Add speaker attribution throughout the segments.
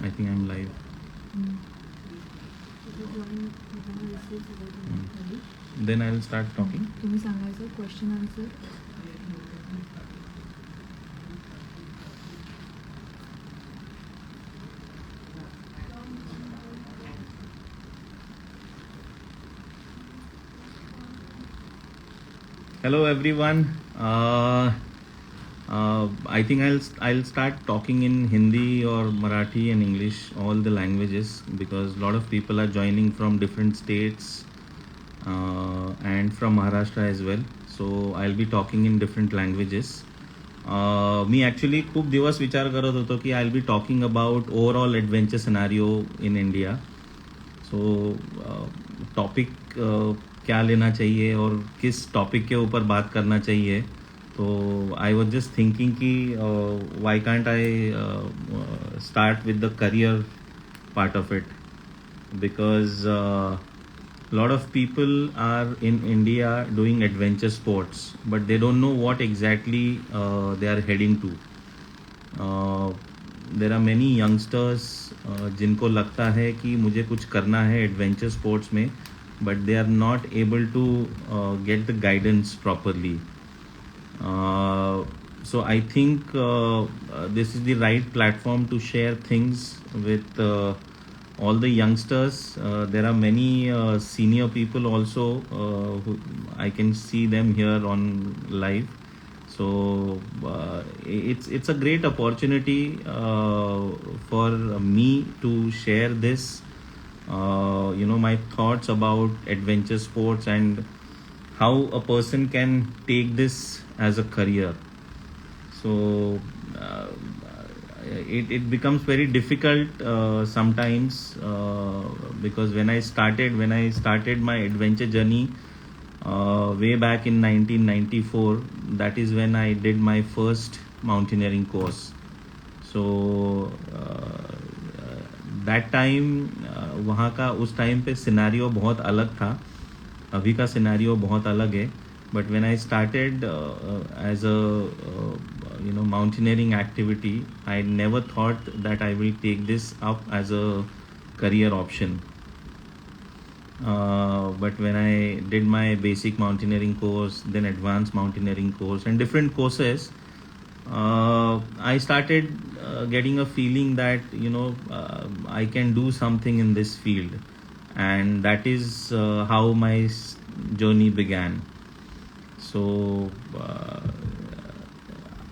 Speaker 1: I think I'm live. Then I'll start talking.
Speaker 2: तुम्ही सांगायचं question answer.
Speaker 1: Hello everyone. I think I'll start talking in Hindi or Marathi and English, all the languages, because a lot of people are joining from different states and from Maharashtra as well. So I'll be talking in different languages. Me actually खूप दिवस विचार करत होतो की I will be talking about overall adventure scenario in India. So topic क्या लेना चाहिए और किस टॉपिक के ऊपर बात करना चाहिए. तो आई वॉज जस्ट थिंकिंग कि why can't I start with the career part of it, because lot of people are in India doing adventure sports, but they don't know what exactly they are heading to. There are many youngsters जिनको लगता है कि मुझे कुछ करना है adventure sports में, but they are not able to get the guidance properly. So I think this is the right platform to share things with all the youngsters. There are many senior people also who I can see them here on live. So it's a great opportunity for me to share this, my thoughts about adventure sports and how a person can take this as a career. So it becomes very difficult sometimes, because when I started my adventure journey way back in 1994, that is when I did my first mountaineering course. So that time वहाँ का उस time पे scenario बहुत अलग था, अभी का scenario बहुत अलग है. But when I started as a mountaineering activity, I never thought that I will take this up as a career option. But when I did my basic mountaineering course, then advanced mountaineering course and different courses, I started getting a feeling that I can do something in this field, and that is how my journey began. So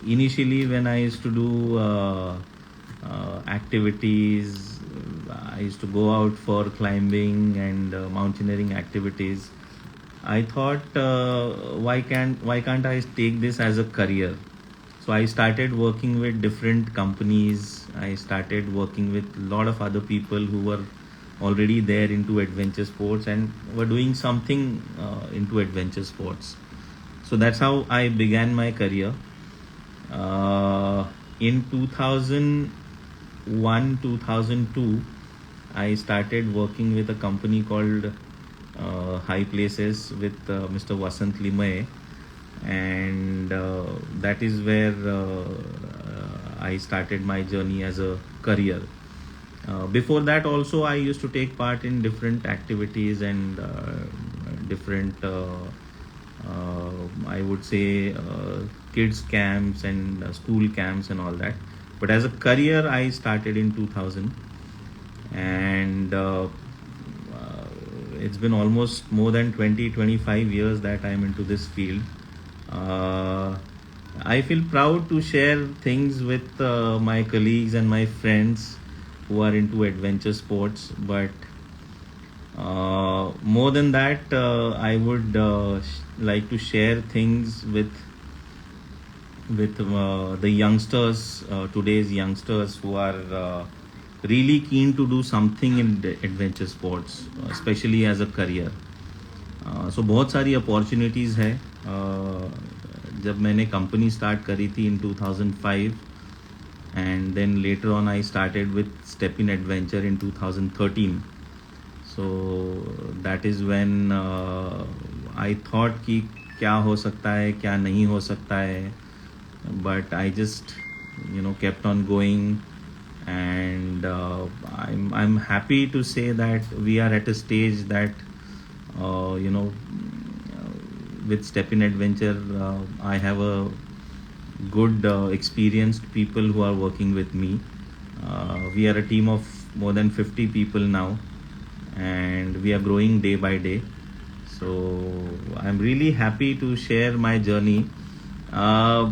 Speaker 1: initially when I used to do activities, I used to go out for climbing and mountaineering activities. I thought why can't I take this as a career? So I started working with different companies. I started working with a lot of other people who were already there into adventure sports and were doing something into adventure sports. So that's how I began my career. In 2001, 2002, I started working with a company called High Places with Mr. Vasant Limaye, and that is where I started my journey as a career. Before that also I used to take part in different activities and different I would say kids camps and school camps and all that. But as a career I started in 2000, and it's been almost more than 20-25 years that I'm into this field. I feel proud to share things with my colleagues and my friends who are into adventure sports, but more than that, I would like to share things with the youngsters, today's youngsters who are really keen to do something in adventure sports, especially as a career. So बहुत सारी opportunities है. जब मैंने company start करी थी in 2005, and then later on I started with Step in Adventure in 2013. So that is when I thought कि क्या हो सकता है, क्या नहीं हो सकता है, but I just kept on going, and I'm happy to say that we are at a stage that with Step in Adventure, I have a good experienced people who are working with me. We are a team of more than 50 people now, and we are growing day by day. So I'm really happy to share my journey. uh,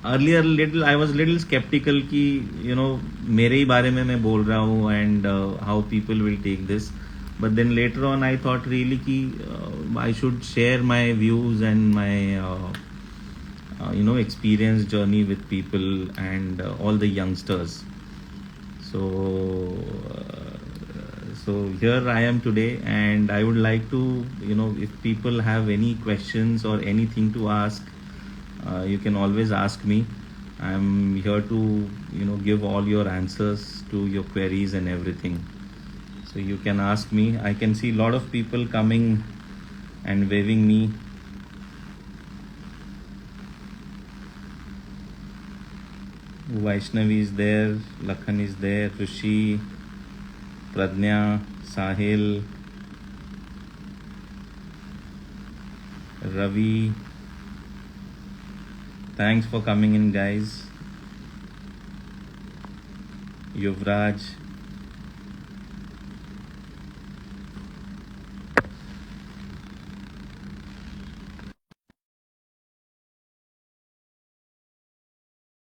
Speaker 1: Earlier little I was little skeptical कि मेरे ही बारे में मैं बोल रहा हूँ, and how people will take this. But then later on I thought really कि I should share my views and my experience journey with people and all the youngsters. So here I am today, and I would like to, if people have any questions or anything to ask, you can always ask me. I'm here to, give all your answers to your queries and everything. So you can ask me. I can see a lot of people coming and waving me. Vaishnavi is there, Lakhan is there, Rishi, Pradnya, Sahil, Ravi. Thanks for coming in, guys. Yuvraj.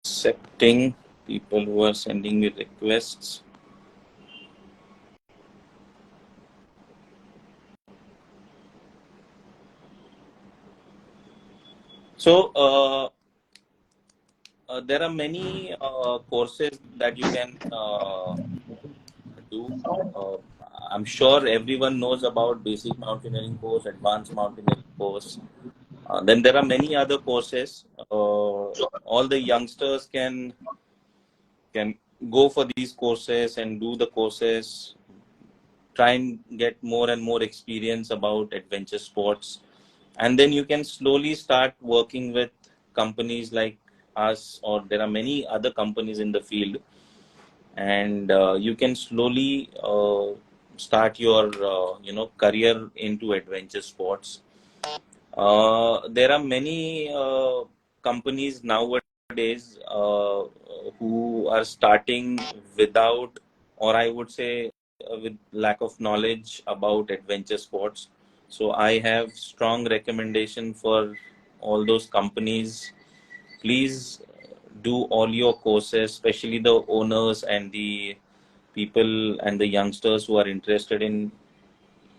Speaker 1: Accepting people who are sending me requests. So there are many courses that you can do. Uh, I'm sure everyone knows about basic mountaineering course, advanced mountaineering course. Then there are many other courses. All the youngsters can go for these courses and do the courses. Try and get more and more experience about adventure sports, and then you can slowly start working with companies like us, or there are many other companies in the field, and you can slowly start your career into adventure sports. There are many companies nowadays who are starting without, or I would say, with lack of knowledge about adventure sports. So I have strong recommendation for all those companies. Please do all your courses, especially the owners and the people and the youngsters who are interested in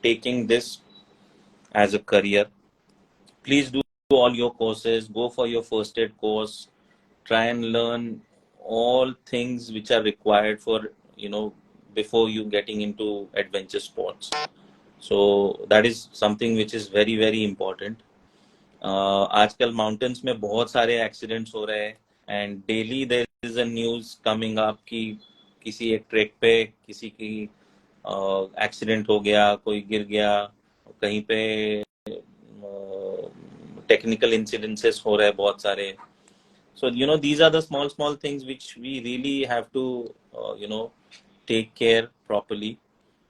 Speaker 1: taking this as a career. Please do all your courses, go for your first aid course, try and learn all things which are required for, before you getting into adventure sports. So that is something which is very very important. आजकल mountains में बहुत सारे accidents हो रहे हैं, and daily there is a news coming up कि किसी एक ट्रैक पे किसी की एक्सीडेंट हो गया, कोई गिर गया कहीं पे, टेक्निकल इंसिडेंसेस हो रहे हैं बहुत सारे. So these are the small small things which we really have to take care properly,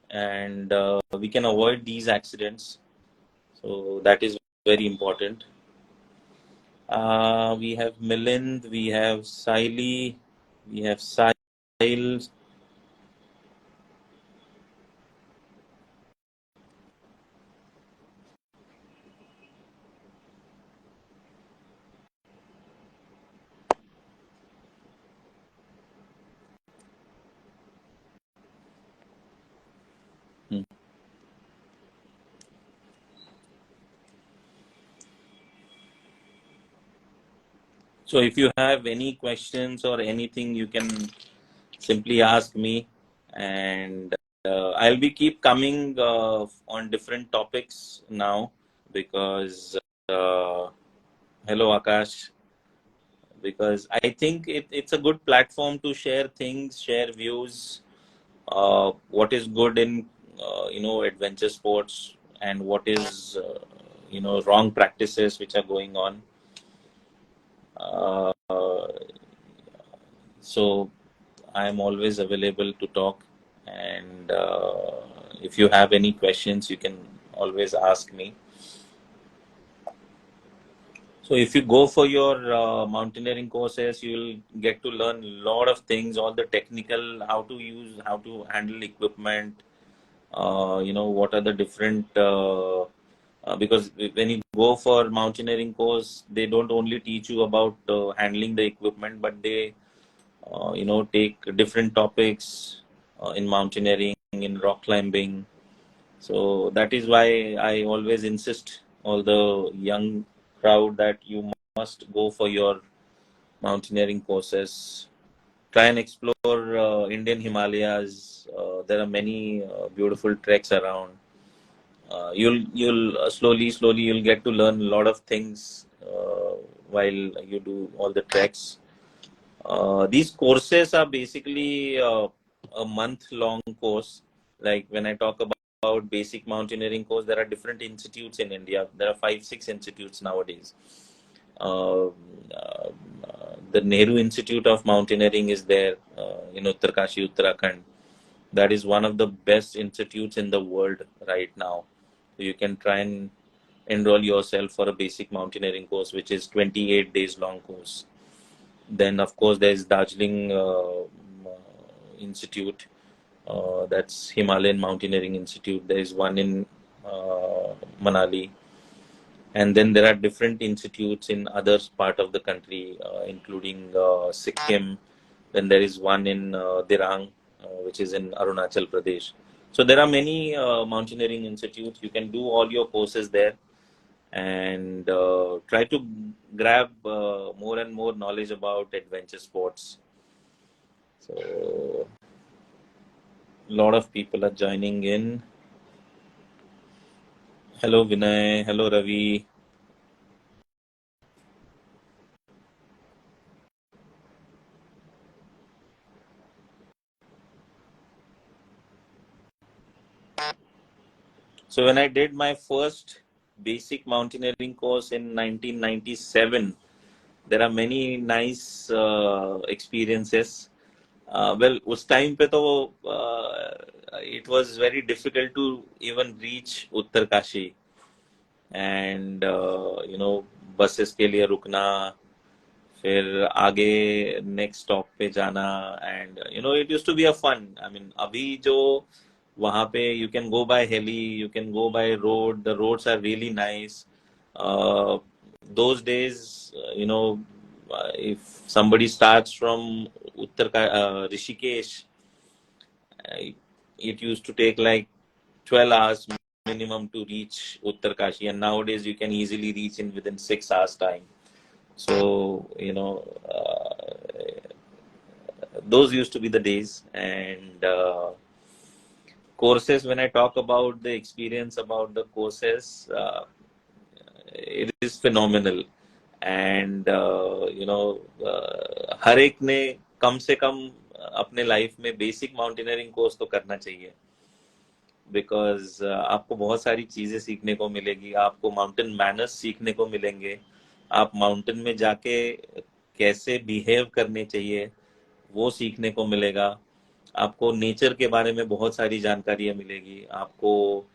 Speaker 1: and we can avoid these accidents. So that is very important. We have Milind, we have Saili, we have Sahil. Hmm. So if you have any questions or anything, you can simply ask me, and I'll be keep coming on different topics now, because hello Akash, because I think it's a good platform to share things, share views, what is good in adventure sports, and what is wrong practices which are going on. Uh, so
Speaker 3: I'm always available to talk. And if you have any questions, you can always ask me. So if you go for your mountaineering courses, you'll get to learn a lot of things, all the technical, how to use, how to handle equipment, what are the different, because when you go for mountaineering course, they don't only teach you about handling the equipment, but they, take different topics in mountaineering, in rock climbing. So that is why I always insist all the young crowd that you must go for your mountaineering courses. Try and explore Indian Himalayas. There are many beautiful treks around. You'll slowly you'll get to learn a lot of things while you do all the treks. These courses are basically a month-long course. Like when I talk about basic mountaineering course, there are different institutes in India. There are 5, 6 institutes nowadays. Uh, the Nehru Institute of Mountaineering is there in Uttarkashi, Uttarakhand. That is one of the best institutes in the world right now. You can try and enroll yourself for a basic mountaineering course, which is 28 days long course. Then, of course, there's Darjeeling Institute. That's Himalayan Mountaineering Institute. There is one in Manali. And then there are different institutes in other part of the country, including Sikkim. Then there is one in Dirang, which is in Arunachal Pradesh. So there are many mountaineering institutes. You can do all your courses there and try to grab more and more knowledge about adventure sports. So a lot of people are joining in. Hello Vinay, hello Ravi. So when I did my first basic mountaineering course in 1997, there are many nice experiences. Well, उस time पे तो it was very difficult to even reach Uttarkashi, and buses के लिए रुकना, फिर आगे next stop पे जाना, and it used to be a fun. I mean अभी जो वहां पे you can go by heli, you can go by road, the roads are really nice. Those days, if somebody starts from Rishikesh, uh, it used to take like 12 hours minimum to reach Uttarkashi, and nowadays you can easily reach in within 6 hours time. So, those used to be the days. And courses, when I talk about the experience about the courses, it is phenomenal. And हर एक ने कम से कम अपने life में basic mountaineering course तो करना चाहिए. Because आपको बहुत सारी चीजें सीखने को मिलेगी, आपको माउंटेन मैनर्स सीखने को मिलेंगे, आप माउंटेन में जाके कैसे बिहेव करने चाहिए वो सीखने को मिलेगा, आपको नेचर के बारे में बहुत सारी जानकारियां मिलेगी, आपको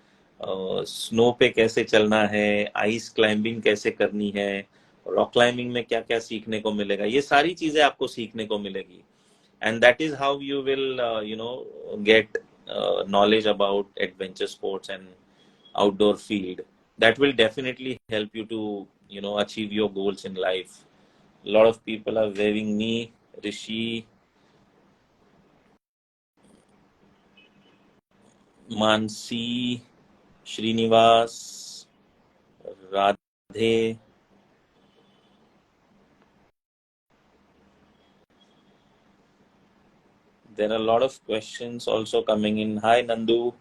Speaker 3: स्नो पे कैसे चलना है, आइस क्लाइंबिंग कैसे करनी है, रॉक क्लाइंबिंग में क्या क्या सीखने को मिलेगा, ये सारी चीजें आपको सीखने को मिलेगी. And that is how you will get knowledge about adventure sports and outdoor field. That will definitely help you to achieve your goals in life. A lot of people are waving me. Rishi, Mansi, Srinivas, Radhe. There are a lot of questions also coming in. Hi Nandu.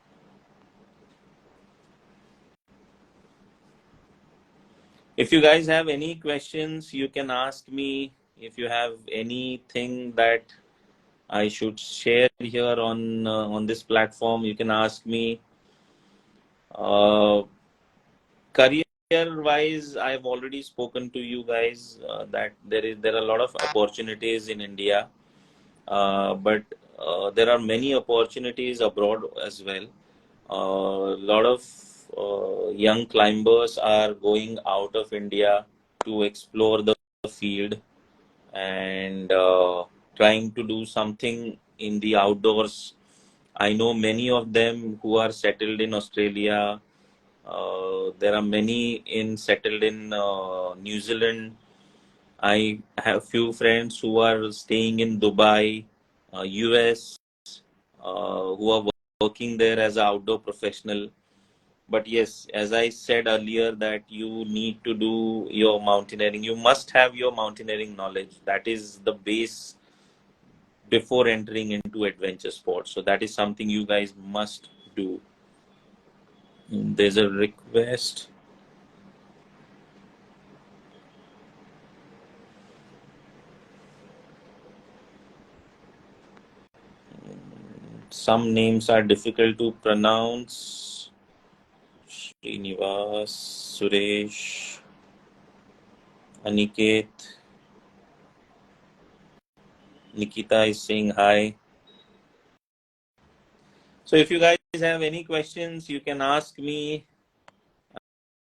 Speaker 3: If you guys have any questions, you can ask me. If you have anything that I should share here on this platform, you can ask me. Career wise, I've already spoken to you guys that there are a lot of opportunities in India. but there are many opportunities abroad as well. A lot of young climbers are going out of India to explore the field and trying to do something in the outdoors. I know many of them who are settled in Australia. There are many in settled in New Zealand. I have few friends who are staying in Dubai, US, who are working there as an outdoor professional. But yes, as I said earlier, that you need to do your mountaineering. You must have your mountaineering knowledge. That is the base before entering into adventure sports. So that is something you guys must do. There's a request. Some names are difficult to pronounce. Srinivas, Suresh, Aniket, Nikita is saying hi. So if you guys have any questions, you can ask me.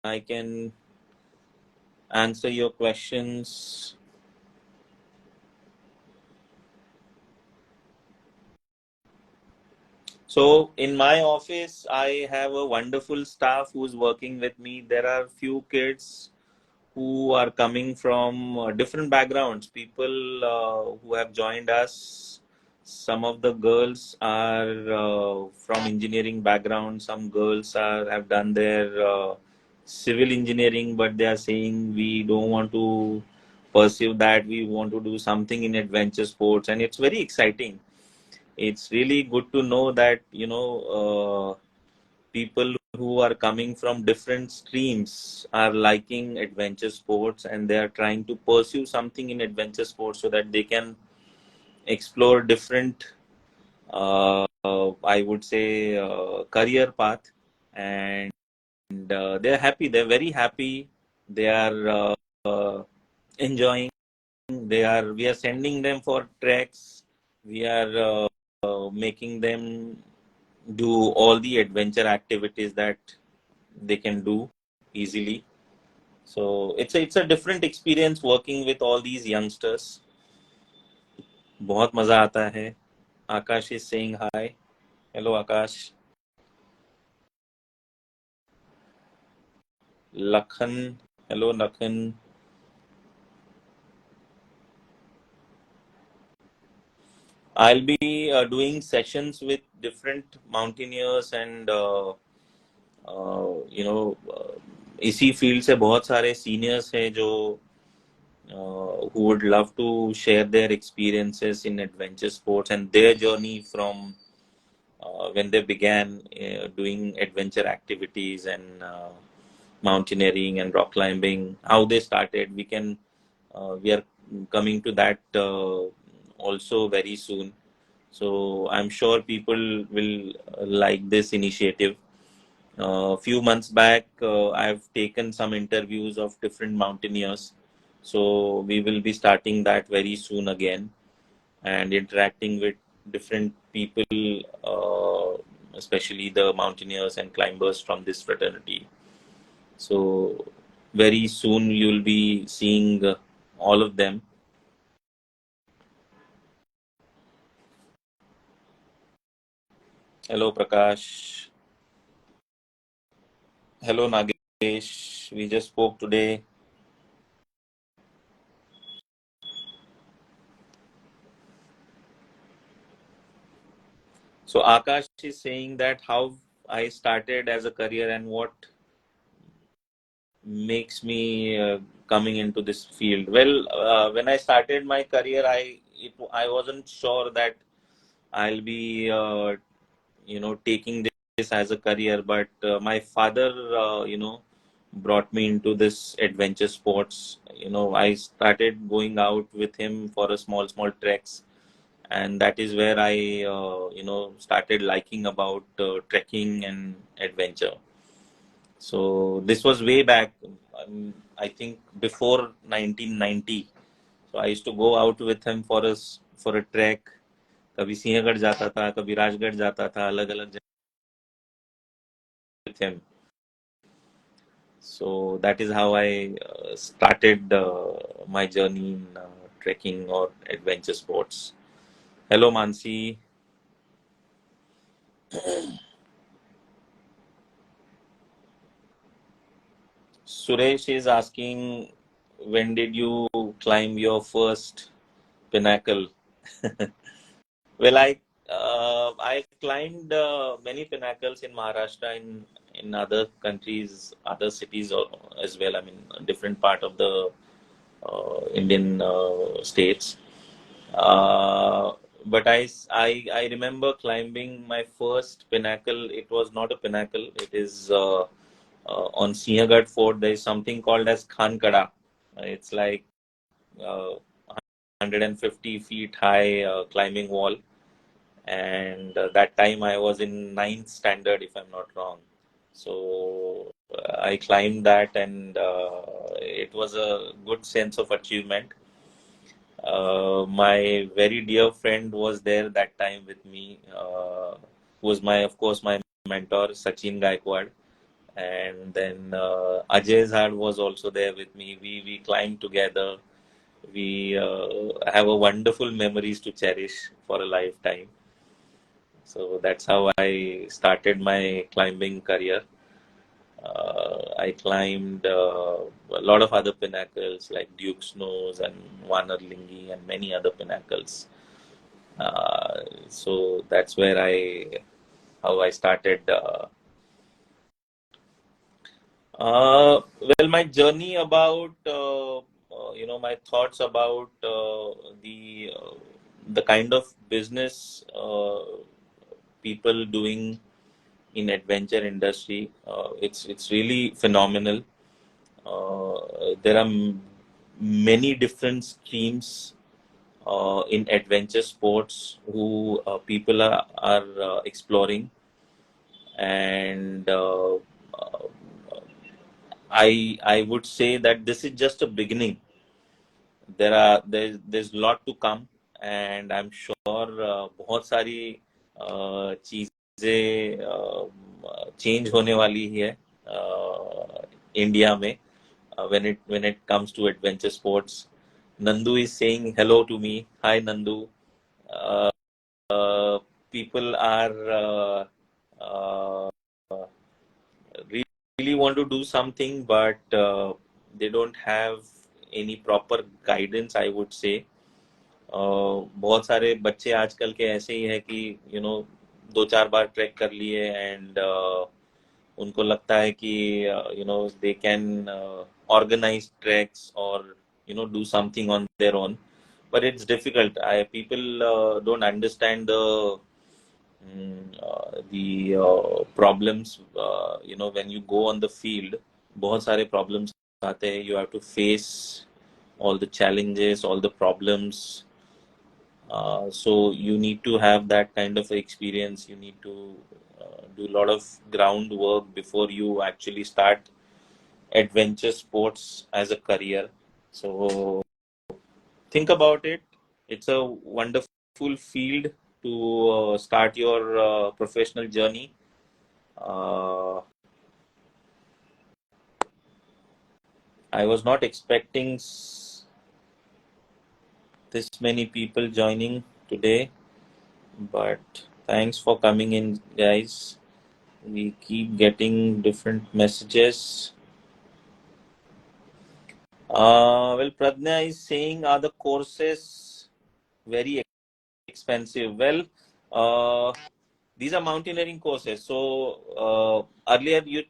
Speaker 3: I can answer your questions. So in my office, I have a wonderful staff who's working with me. There are few kids who are coming from different backgrounds, people who have joined us. Some of the girls are from engineering background. Some girls have done their civil engineering, but they are saying we don't want to pursue that. We want to do something in adventure sports, and it's very exciting. It's really good to know that people who are coming from different streams are liking adventure sports, and they are trying to pursue something in adventure sports so that they can explore different I would say career path. And they're happy, they're very happy, they are enjoying. We are sending them for treks, we are making them do all the adventure activities that they can do easily. So it's a different experience working with all these youngsters. बहुत मजा आता है. Akash is saying hi. Hello Akash. Lakhan. Hello Lakhan. I'll be doing sessions with different mountaineers and इसी field से बहुत सारे seniors हैं जो who would love to share their experiences in adventure sports and their journey from when they began doing adventure activities and mountaineering and rock climbing, how they started. We are coming to that also very soon. So I'm sure people will like this initiative. A few months back, I've taken some interviews of different mountaineers. So we will be starting that very soon again and interacting with different people, especially the mountaineers and climbers from this fraternity. So very soon you'll be seeing all of them. Hello Prakash. Hello Nagesh. We just spoke today. So Akash is saying that how I started as a career and what makes me coming into this field. Well, when I started my career, I wasn't sure that I'll be taking this as a career, but my father brought me into this adventure sports. I started going out with him for a small treks, and that is where I started liking about trekking and adventure. So this was way back, I think before 1990. So I used to go out with him for a for a track, कभी सिंहगढ़ जाता था, कभी राजगढ़ जाता था, अलग अलग जगह थे। So that is how I started my journey in trekking or adventure sports. Hello, Mansi. Suresh is asking, when did you climb your first pinnacle? Well, I climbed many pinnacles in Maharashtra, in other countries, other cities as well. I mean, different part of the Indian states. Uh, but I remember climbing my first pinnacle. It was not a pinnacle. It is on Sinhagad Fort. There is something called as Khankada. It's like 150 feet high climbing wall. And that time I was in ninth standard, if I'm not wrong. So I climbed that, and it was a good sense of achievement. My very dear friend was there that time with me, who was of course, my mentor, Sachin Gaikwad. And then Ajay Zad was also there with me. We climbed together. We have a wonderful memories to cherish for a lifetime. So that's how I started my climbing career. I climbed a lot of other pinnacles like Duke's Nose and Wannerlingi and many other pinnacles. So that's where how I started. Well, my journey about, my thoughts about the kind of business people doing in adventure industry. It's really phenomenal. There are many different streams in adventure sports who people are exploring, and I would say that this is just a beginning. There's lot to come, and I'm sure बहुत सारी चीजें change होने वाली है India में when it comes to adventure sports. Nandu is saying hello to me. Hi, Nandu. Uh, People are uh, really want to do something, but they don't have any proper guidance, I would say. बहुत सारे बच्चे आजकल के ऐसे ही है कि दो चार बार ट्रैक कर लिए, एंड उनको लगता है कि दे कैन ऑर्गेनाइज ट्रैक्स और do something on their own, but it's difficult. People don't understand the problems. When you go on the field, बहुत सारे problems आते हैं. You have to face all the challenges, all the problems. So you need to have that kind of experience. You need to do a lot of groundwork before you actually start adventure sports as a career. So think about it. It's a wonderful field to start your professional journey. Uh, I was not expecting this many people joining today, but thanks for coming in, guys. We keep getting different messages. Well, Pradnya is saying, are the courses very expensive? Well, these are mountaineering courses. So earlier it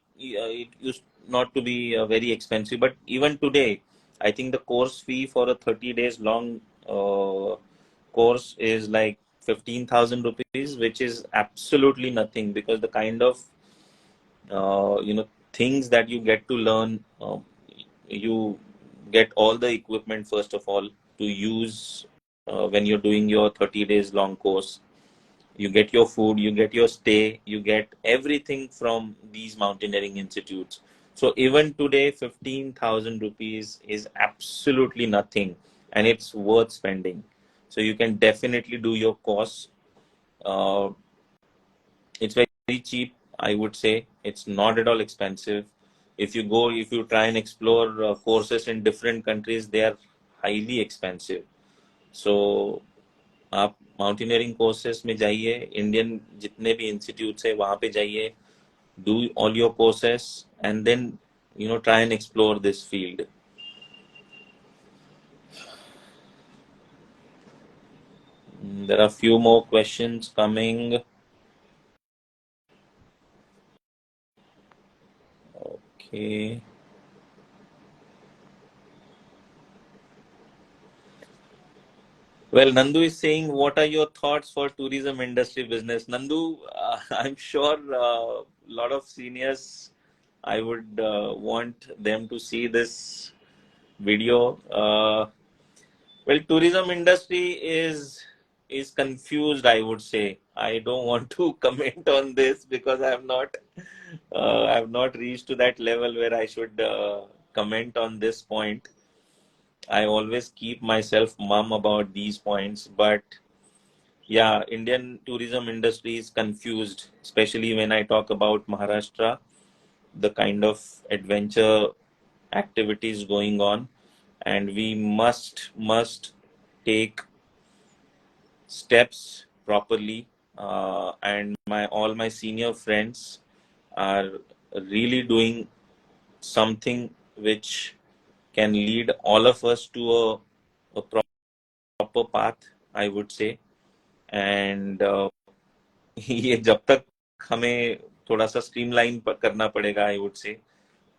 Speaker 3: used not to be very expensive, but even today, I think the course fee for a 30 days long course is like 15,000 rupees, which is absolutely nothing, because the kind of things that you get to learn, you get all the equipment first of all to use when you're doing your 30 days long course. You get your food, you get your stay, you get everything from these mountaineering institutes. So even today, 15,000 rupees is absolutely nothing, and it's worth spending. So you can definitely do your course. It's very cheap, I would say. It's not at all expensive. If you try and explore courses in different countries, they are highly expensive. So आप mountaineering courses में जाइए, Indian जितने भी institutes है वहां पे जाइए, do all your courses, and then try and explore this field. There are few more questions coming. Okay. Well, Nandu is saying, what are your thoughts for tourism industry business? Nandu, I'm sure a lot of seniors, I would want them to see this video. Well, tourism industry is confused, I would say. I don't want to comment on this because I have not reached to that level where I should comment on this point. I always keep myself mum about these points, but yeah, Indian tourism industry is confused, especially when I talk about Maharashtra, the kind of adventure activities going on, and we must take steps properly. And all my senior friends are really doing something which can lead all of us to a proper path, I would say. And ये जब तक हमें थोड़ा सा streamline करना पड़ेगा, I would say.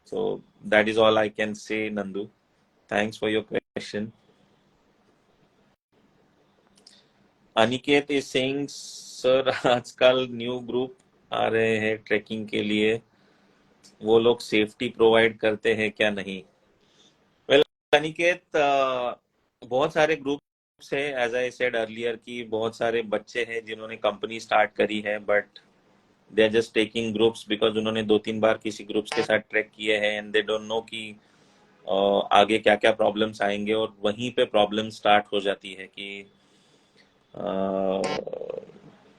Speaker 3: So that is all I can say, Nandu. Thanks for your question. Aniket is saying, sir आजकल new group आ रहे हैं ट्रैकिंग के लिए, वो लोग सेफ्टी प्रोवाइड करते हैं क्या? नहीं. वेल अनिकेत, बहुत सारे ग्रुप्स है, एज आई सेड अर्लियर, की बहुत सारे बच्चे हैं जिन्होंने कंपनी स्टार्ट करी है, but they are just taking groups because उन्होंने 2-3 बार किसी ग्रुप्स के साथ ट्रैक किए हैं एंड दे डोंट नो कि आगे क्या क्या प्रॉब्लम्स आएंगे, और वहीं पे प्रॉब्लम स्टार्ट हो जाती है कि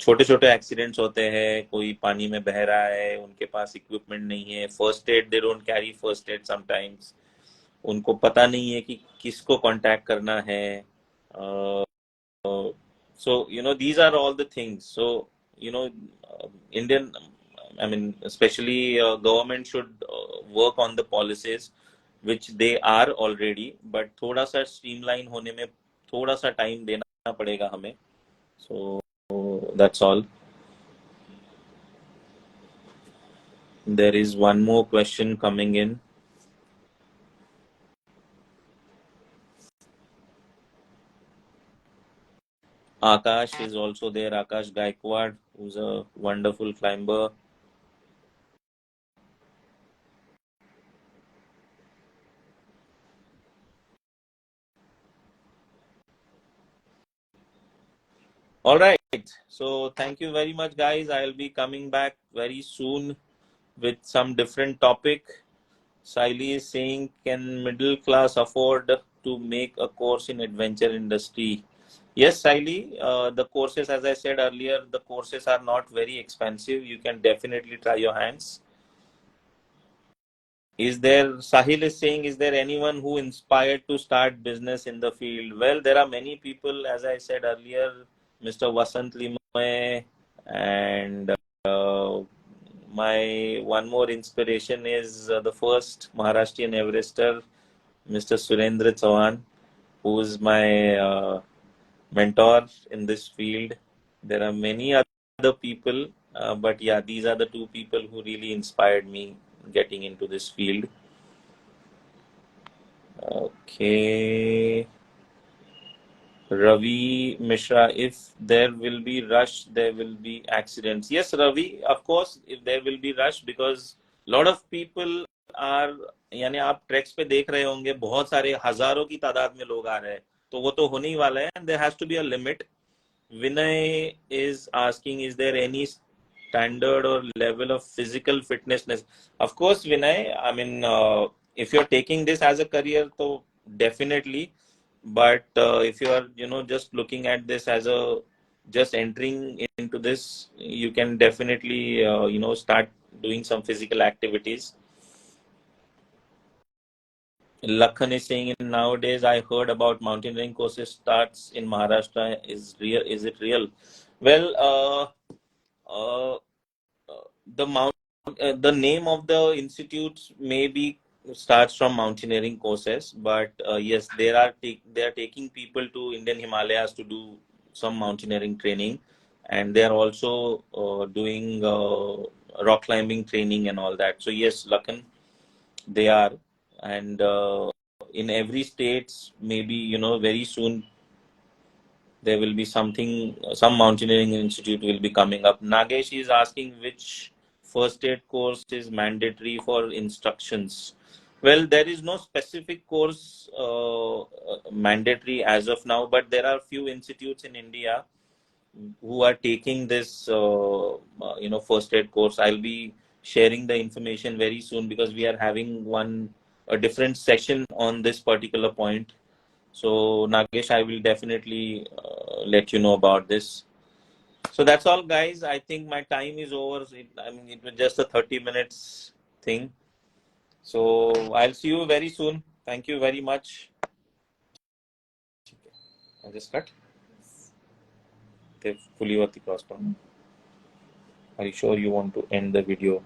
Speaker 3: छोटे छोटे एक्सीडेंट्स होते हैं, कोई पानी में बह रहा है, उनके पास इक्विपमेंट नहीं है, first aid, they don't carry first aid sometimes, उनको पता नहीं है कि किसको कांटेक्ट करना है. So these are all the things. So Indian, I mean, especially government should work on the policies, which they are already, but थोड़ा सा streamline होने में थोड़ा सा time देना पड़ेगा हमें. So that's all. There is one more question coming in. Akash is also there. Akash Gaikwad, who's a wonderful climber. All right. So thank you very much, guys. I'll be coming back very soon with some different topic. Saili is saying, can middle class afford to make a course in adventure industry? Yes, Saili, the courses, as I said earlier, the courses are not very expensive. You can definitely try your hands. Sahil is saying, is there anyone who inspired to start business in the field? Well, there are many people, as I said earlier, Mr. Vasant Limoe, and my one more inspiration is the first Maharashtrian Everester, Mr. Surendra Chauhan, who is my mentor in this field. There are many other people, but yeah, these are the two people who really inspired me getting into this field. Okay. Ravi Mishra, if there will be rush, there will be accidents. Yes, Ravi, of course, if there will be rush, because lot of people are, यानी आप tracks पे देख रहे होंगे, बहुत सारे हजारों की तादाद में लोग आ रहे हैं, तो वो तो होने ही वाला है, and there has to be a limit. Vinay is asking, is there any standard or level of physical fitness? Of course, Vinay, I mean, if you're taking this as a career, so definitely But if you are, just looking at this as a just entering into this, you can definitely, start doing some physical activities. Lakhan is saying, in nowadays, I heard about mountaineering courses starts in Maharashtra. Is real? Is it real? Well, uh, the the name of the institutes maybe starts from mountaineering courses, but yes, they are taking people to Indian Himalayas to do some mountaineering training, and they are also doing rock climbing training and all that. So yes, Lakan, they are, and in every states, maybe very soon there will be something, some mountaineering institute will be coming up. Nagesh is asking which first aid course is mandatory for instructions. Well, there is no specific course mandatory as of now, but there are few institutes in India who are taking this, first aid course. I'll be sharing the information very soon because we are having a different session on this particular point. So, Nagesh, I will definitely let you know about this. So that's all, guys. I think my time is over. I mean, it was just a 30 minutes thing. So I'll see you very soon. Thank you very much. I just cut. Okay, fully worth the cross. Are you sure you want to end the video?